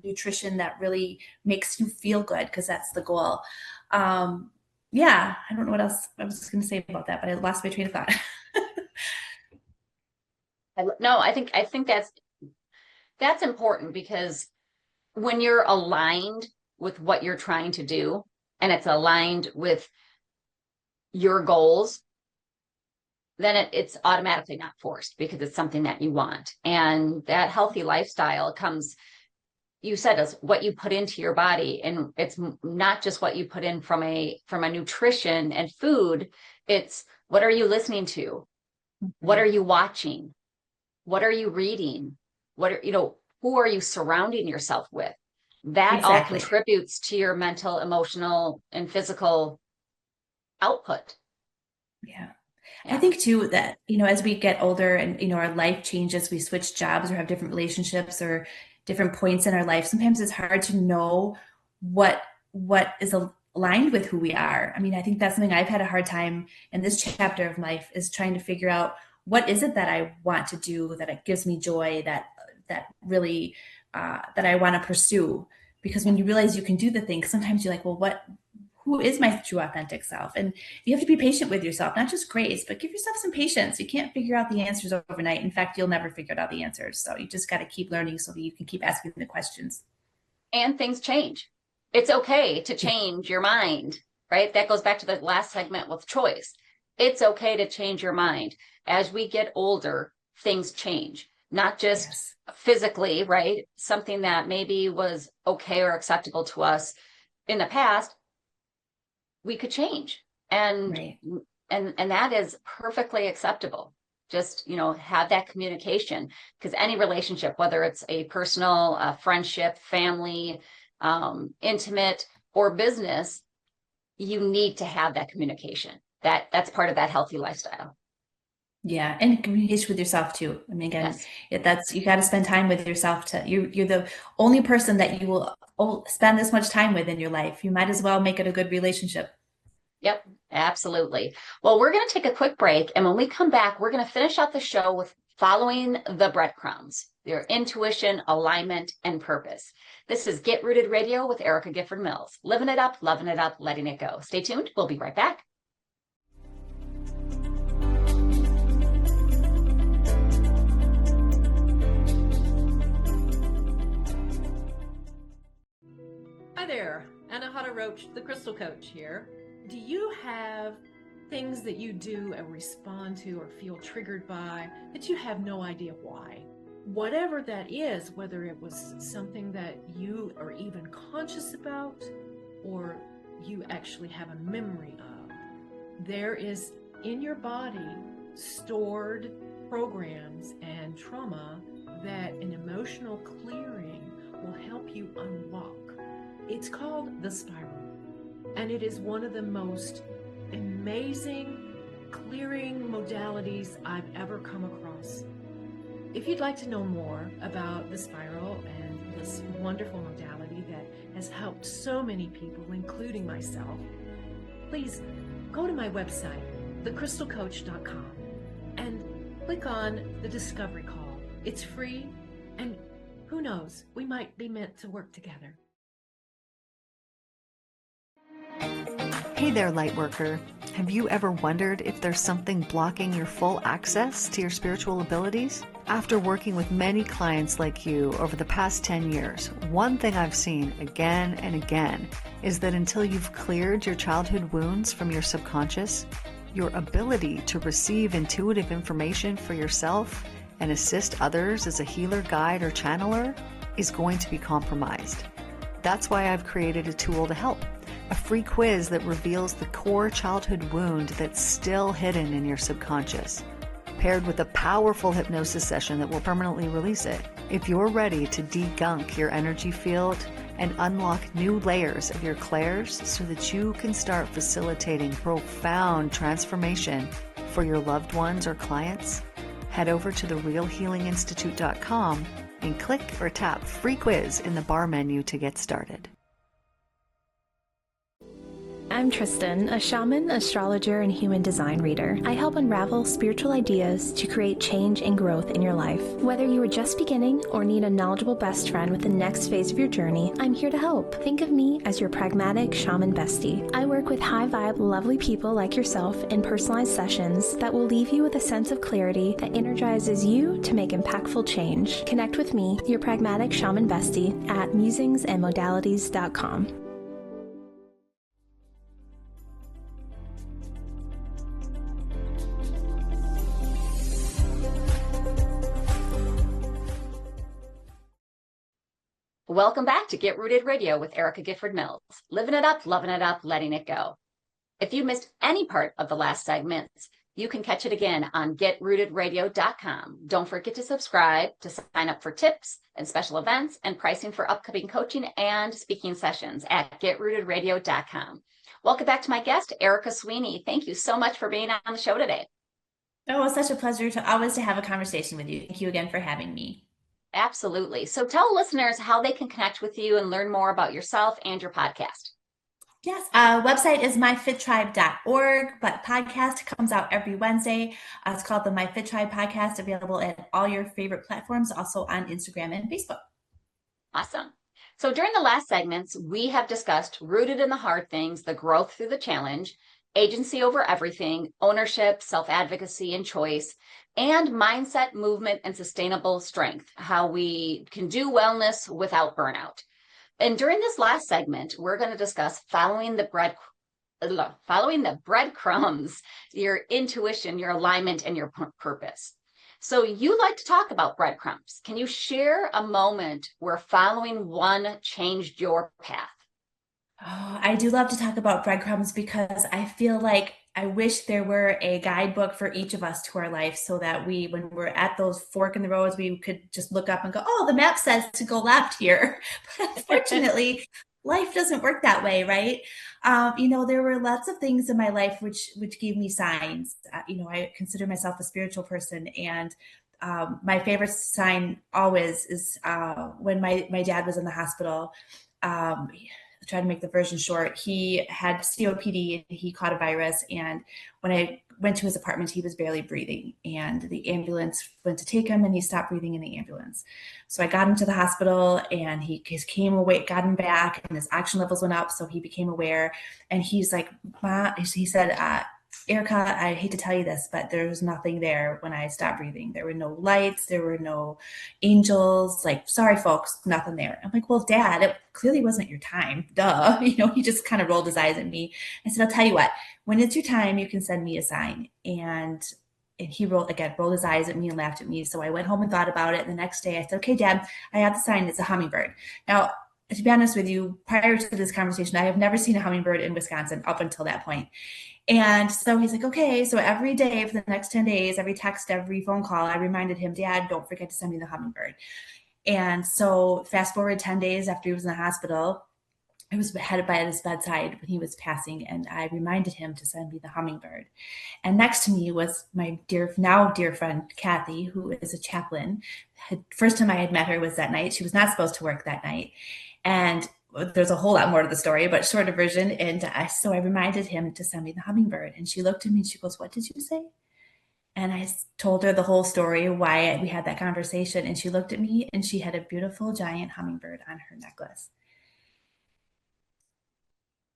nutrition that really makes you feel good, because that's the goal. Yeah, I don't know what else I was going to say about that, but I lost my train of thought. No, I think that's important, because when you're aligned with what you're trying to do, and it's aligned with your goals, then it's automatically not forced, because it's something that you want. And that healthy lifestyle comes, you said, is what you put into your body. And it's not just what you put in from a nutrition and food. It's, what are you listening to? What are you watching? What are you reading? Who are you surrounding yourself with? That all contributes to your mental, emotional, and physical output. Yeah. I think too that, as we get older and, our life changes, we switch jobs or have different relationships or different points in our life, sometimes it's hard to know what is aligned with who we are. I mean, I think that's something I've had a hard time in this chapter of life, is trying to figure out, what is it that I want to do, that it gives me joy, that really, that I want to pursue. Because when you realize you can do the things, sometimes you're like, well, who is my true authentic self? And you have to be patient with yourself, not just grace, but give yourself some patience. You can't figure out the answers overnight. In fact, you'll never figure out the answers. So you just got to keep learning so that you can keep asking the questions. And things change. It's okay to change your mind, right? That goes back to the last segment with choice. It's okay to change your mind. As we get older, things change, not just physically, right? Something that maybe was okay or acceptable to us in the past, we could change. And that is perfectly acceptable. Just, have that communication, because any relationship, whether it's a personal friendship, family, intimate, or business, you need to have that communication. That's part of that healthy lifestyle. Yeah, and communication with yourself too. I mean, again, Yes. you got to spend time with yourself. You're the only person that you will spend this much time with in your life. You might as well make it a good relationship. Yep, absolutely. Well, we're going to take a quick break. And when we come back, we're going to finish out the show with following the breadcrumbs, your intuition, alignment, and purpose. This is Get Rooted Radio with Erica Gifford Mills. Living it up, loving it up, letting it go. Stay tuned. We'll be right back. Hi there, Anahata Roach, the Crystal Coach here. Do you have things that you do or respond to or feel triggered by that you have no idea why? Whatever that is, whether it was something that you are even conscious about or you actually have a memory of, there is in your body stored programs and trauma that an emotional clearing will help you unlock. It's called the spiral, and it is one of the most amazing clearing modalities I've ever come across. If you'd like to know more about the spiral and this wonderful modality that has helped so many people, including myself, please go to my website, thecrystalcoach.com, and click on the Discovery Call. It's free, and who knows, we might be meant to work together. Hey there, Lightworker. Have you ever wondered if there's something blocking your full access to your spiritual abilities? After working with many clients like you over the past 10 years, one thing I've seen again and again is that until you've cleared your childhood wounds from your subconscious, your ability to receive intuitive information for yourself and assist others as a healer, guide, or channeler is going to be compromised. That's why I've created a tool to help. A free quiz that reveals the core childhood wound that's still hidden in your subconscious, paired with a powerful hypnosis session that will permanently release it. If you're ready to degunk your energy field and unlock new layers of your clairs so that you can start facilitating profound transformation for your loved ones or clients, head over to therealhealinginstitute.com and click or tap free quiz in the bar menu to get started. I'm Tristan, a shaman, astrologer, and human design reader. I help unravel spiritual ideas to create change and growth in your life. Whether you are just beginning or need a knowledgeable best friend with the next phase of your journey, I'm here to help. Think of me as your pragmatic shaman bestie. I work with high-vibe, lovely people like yourself in personalized sessions that will leave you with a sense of clarity that energizes you to make impactful change. Connect with me, your pragmatic shaman bestie, at musingsandmodalities.com. Welcome back to Get Rooted Radio with Erica Gifford Mills. Living it up, loving it up, letting it go. If you missed any part of the last segments, you can catch it again on getrootedradio.com. Don't forget to subscribe to sign up for tips and special events and pricing for upcoming coaching and speaking sessions at getrootedradio.com. Welcome back to my guest, Erika Sweeney. Thank you so much for being on the show today. Oh, it's such a pleasure to always to have a conversation with you. Thank you again for having me. Absolutely. So tell listeners how they can connect with you and learn more about yourself and your podcast. Yes, website is myfittribe.org, but podcast comes out every Wednesday. It's called the My Fit Tribe Podcast, available at all your favorite platforms, also on Instagram and Facebook. Awesome. So during the last segments, we have discussed rooted in the hard things, the growth through the challenge, agency over everything, ownership, self-advocacy, and choice, and mindset, movement, and sustainable strength, how we can do wellness without burnout. And during this last segment, we're going to discuss following the breadcrumbs, your intuition, your alignment, and your purpose. So you like to talk about breadcrumbs. Can you share a moment where following one changed your path? Oh, I do love to talk about breadcrumbs because I feel like I wish there were a guidebook for each of us to our life so that when we're at those fork in the roads, we could just look up and go, oh, the map says to go left here. But unfortunately, life doesn't work that way, right? There were lots of things in my life which gave me signs. I consider myself a spiritual person, and my favorite sign always is when my dad was in the hospital. Try to make the version short. He had COPD and he caught a virus. And when I went to his apartment, he was barely breathing, and the ambulance went to take him and he stopped breathing in the ambulance. So I got him to the hospital and he came away, got him back, and his oxygen levels went up. So he became aware, and he's like, he said, Erica, I hate to tell you this, but there was nothing there when I stopped breathing. There were no lights. There were no angels. Like, sorry, folks, nothing there. I'm like, well, Dad, it clearly wasn't your time. Duh. He just kind of rolled his eyes at me. I said, I'll tell you what, when it's your time, you can send me a sign. And he rolled his eyes at me and laughed at me. So I went home and thought about it. And the next day I said, okay, Dad, I have the sign. It's a hummingbird. Now, to be honest with you, prior to this conversation, I have never seen a hummingbird in Wisconsin up until that point. And so he's like, okay. So every day for the next 10 days, every text, every phone call, I reminded him, Dad, don't forget to send me the hummingbird. And so fast forward 10 days after he was in the hospital, I was headed by his bedside when he was passing, and I reminded him to send me the hummingbird. And next to me was my dear friend, Kathy, who is a chaplain. First time I had met her was that night. She was not supposed to work that night. And there's a whole lot more to the story, but shorter version. And so I reminded him to send me the hummingbird. And she looked at me and she goes, what did you say? And I told her the whole story, why we had that conversation. And she looked at me and she had a beautiful giant hummingbird on her necklace.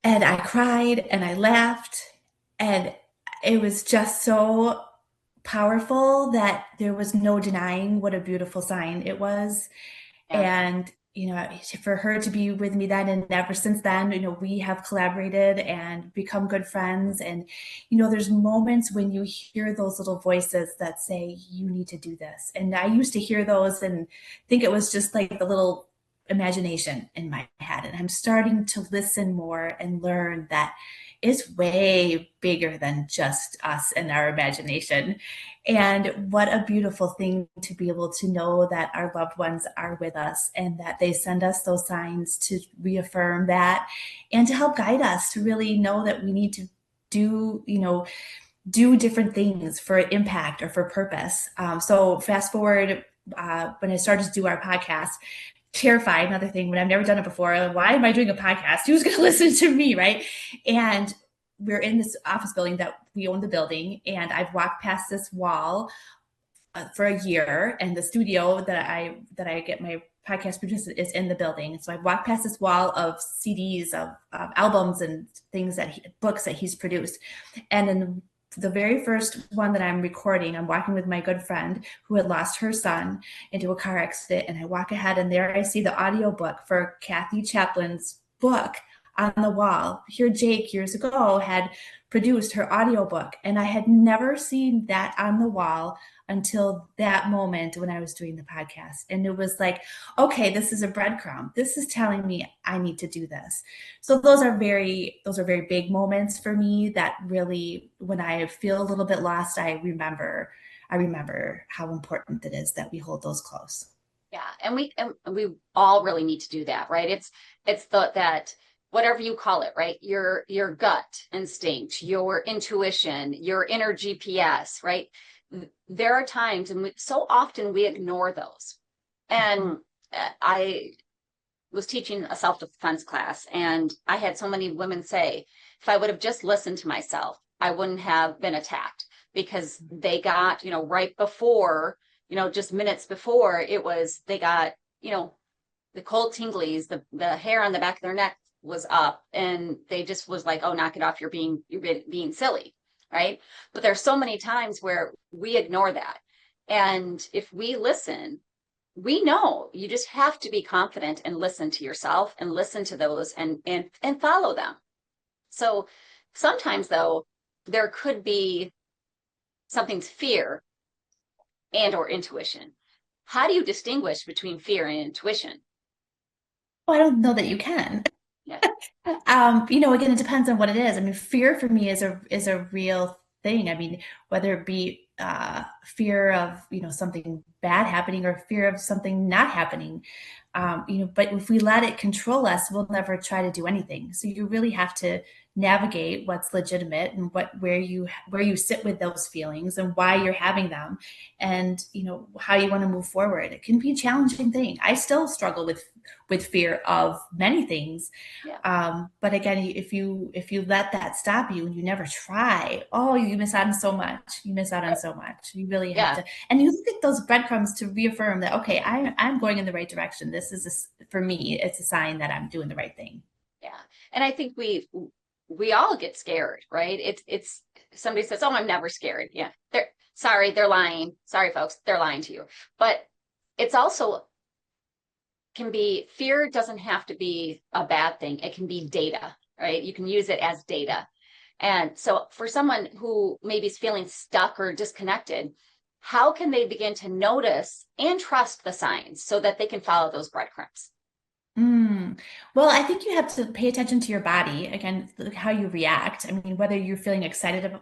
And I cried and I laughed, and it was just so powerful that there was no denying what a beautiful sign it was. Yeah. And, for her to be with me then, and ever since then, we have collaborated and become good friends. And, there's moments when you hear those little voices that say, you need to do this. And I used to hear those and think it was just like the little imagination in my head. And I'm starting to listen more and learn that it's way bigger than just us and our imagination. And what a beautiful thing to be able to know that our loved ones are with us, and that they send us those signs to reaffirm that and to help guide us to really know that we need to do different things for impact or for purpose. So fast forward, when I started to do our podcast, terrified, another thing, when I've never done it before. Why am I doing a podcast? Who's going to listen to me, right? And we're in this office building that we own the building, and I've walked past this wall for a year, and the studio that I get my podcast produced is in the building. So I've walked past this wall of CDs, of albums and things books that he's produced. And then the very first one that I'm recording, I'm walking with my good friend who had lost her son into a car accident. And I walk ahead, and there I see the audiobook for Kathy Chaplin's book on the wall. Here, Jake years ago had produced her audiobook, and I had never seen that on the wall until that moment when I was doing the podcast. And it was like, okay, this is a breadcrumb. This is telling me I need to do this. So those are very big moments for me that really, when I feel a little bit lost, I remember how important it is that we hold those close. Yeah. And we all really need to do that, right? It's that whatever you call it, right? Your gut instinct, your intuition, your inner GPS, right? There are times, and so often we ignore those. And I was teaching a self-defense class, and I had so many women say, if I would have just listened to myself, I wouldn't have been attacked, because they got, right before, just minutes before they got, the cold tinglies, the hair on the back of their neck was up, and they just was like, oh, knock it off. You're being silly. Right. But there's so many times where we ignore that. And if we listen, we know you just have to be confident and listen to yourself and listen to those and follow them. So sometimes, though, there could be something's fear and or intuition. How do you distinguish between fear and intuition? Well, I don't know that you can. Yeah. Again, it depends on what it is. I mean, fear for me is a real thing. I mean, whether it be fear of, something bad happening or fear of something not happening. But if we let it control us, we'll never try to do anything. So you really have to navigate what's legitimate and where you sit with those feelings and why you're having them, and how you want to move forward. It can be a challenging thing. I still struggle with fear of many things. Yeah. But again, if you let that stop you and you never try, you miss out on so much. You miss out on so much. You really have to, and you look at those breadcrumbs to reaffirm that, okay, I'm going in the right direction. This is for me, it's a sign that I'm doing the right thing. Yeah. And I think we all get scared, right? It's somebody says, "Oh, I'm never scared." Yeah. They're lying. Sorry, folks. They're lying to you. But it's also fear doesn't have to be a bad thing. It can be data, right? You can use it as data. And so for someone who maybe is feeling stuck or disconnected, how can they begin to notice and trust the signs so that they can follow those breadcrumbs? Well, I think you have to pay attention to your body, again, how you react. I mean, whether you're feeling excited,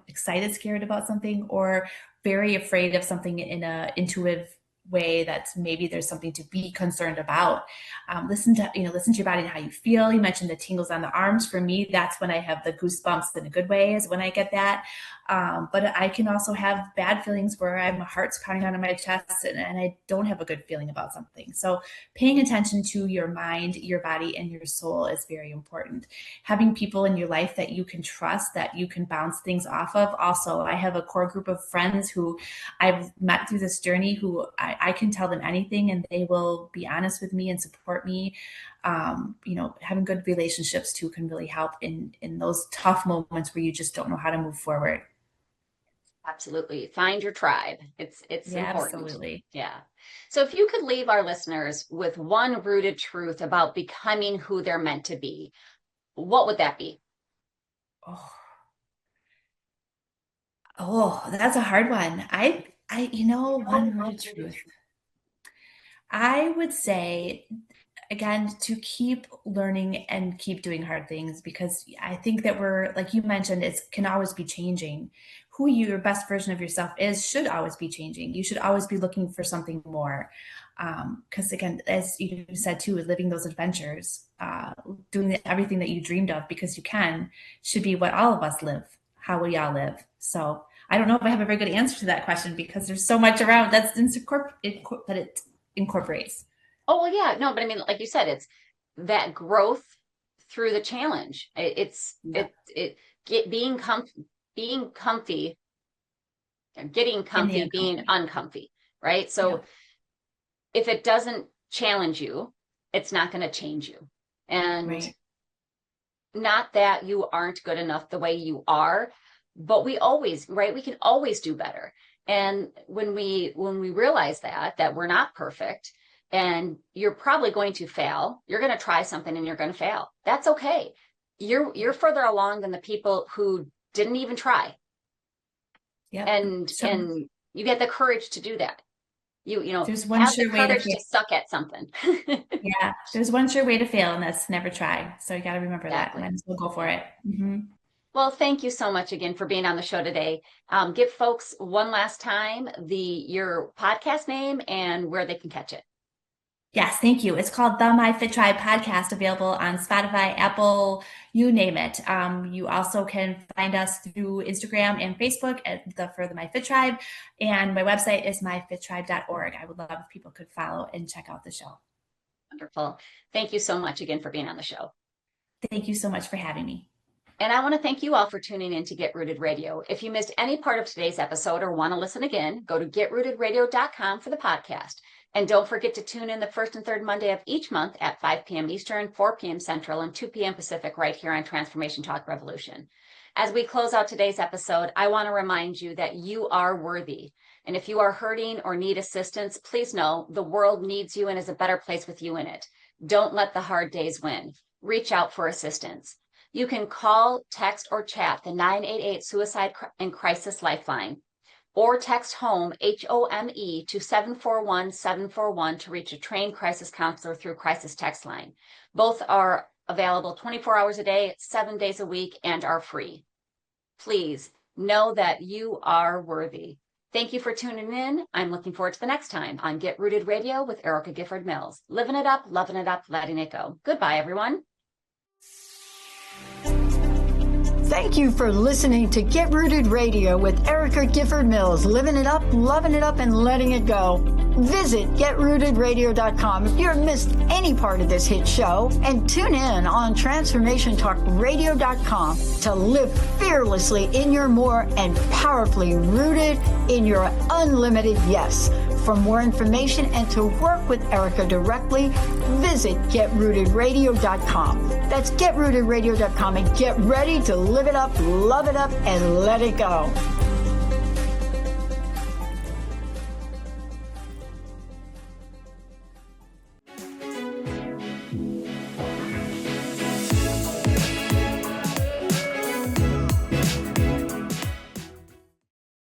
scared about something, or very afraid of something in a intuitive way that maybe there's something to be concerned about. Listen to your body and how you feel. You mentioned the tingles on the arms. For me, that's when I have the goosebumps in a good way, is when I get that. But I can also have bad feelings where my heart's pounding out of my chest and I don't have a good feeling about something. So paying attention to your mind, your body, and your soul is very important. Having people in your life that you can trust, that you can bounce things off of. Also, I have a core group of friends who I've met through this journey who I can tell them anything and they will be honest with me and support me. Having good relationships too can really help in those tough moments where you just don't know how to move forward. Absolutely. Find your tribe. It's Yeah, important. absolutely. Yeah. So if you could leave our listeners with one rooted truth about becoming who they're meant to be, what would that be? Oh, that's a hard one. One rooted truth. I would say, again, to keep learning and keep doing hard things, because I think that we're, like you mentioned, it can always be changing. Who your best version of yourself is should always be changing. You should always be looking for something more. Because again, as you said too, living those adventures, doing everything that you dreamed of because you can, should be what all of us live, how we all live. So I don't know if I have a very good answer to that question because there's so much around that it incorporates. Oh, well, yeah, no, but I mean, like you said, it's that growth through the challenge. Being comfy, getting comfy, being uncomfy, right? So if it doesn't challenge you, it's not going to change you. And not that you aren't good enough the way you are, but we can always do better. And when we realize that we're not perfect, and you're probably going to fail, you're going to try something and you're going to fail. That's okay. You're further along than the people who didn't even try. Yeah. And you get the courage to do that. There's one have the courage to suck at something. Yeah. There's one sure way to fail, and that's never try. So you got to remember that. Might as well go for it. Mm-hmm. Well, thank you so much again for being on the show today. Give folks one last time your podcast name and where they can catch it. Yes, thank you. It's called the My Fit Tribe podcast, available on Spotify, Apple, you name it. You also can find us through Instagram and Facebook for the My Fit Tribe. And my website is myfittribe.org. I would love if people could follow and check out the show. Wonderful. Thank you so much again for being on the show. Thank you so much for having me. And I want to thank you all for tuning in to Get Rooted Radio. If you missed any part of today's episode or want to listen again, go to getrootedradio.com for the podcast. And don't forget to tune in the first and third Monday of each month at 5 p.m. Eastern, 4 p.m. Central, and 2 p.m. Pacific right here on Transformation Talk Revolution. As we close out today's episode, I want to remind you that you are worthy. And if you are hurting or need assistance, please know the world needs you and is a better place with you in it. Don't let the hard days win. Reach out for assistance. You can call, text, or chat the 988 Suicide and Crisis Lifeline, or text HOME, HOME, to 741-741 to reach a trained crisis counselor through Crisis Text Line. Both are available 24 hours a day, 7 days a week, and are free. Please know that you are worthy. Thank you for tuning in. I'm looking forward to the next time on Get Rooted Radio with Erica Gifford Mills. Living it up, loving it up, letting it go. Goodbye, everyone. Thank you for listening to Get Rooted Radio with Erica Gifford Mills, living it up, loving it up, and letting it go. Visit GetRootedRadio.com if you've missed any part of this hit show, and tune in on TransformationTalkRadio.com to live fearlessly in your more and powerfully rooted in your unlimited yes. For more information and to work with Erica directly, visit GetRootedRadio.com. That's GetRootedRadio.com, and get ready to live it up, love it up, and let it go.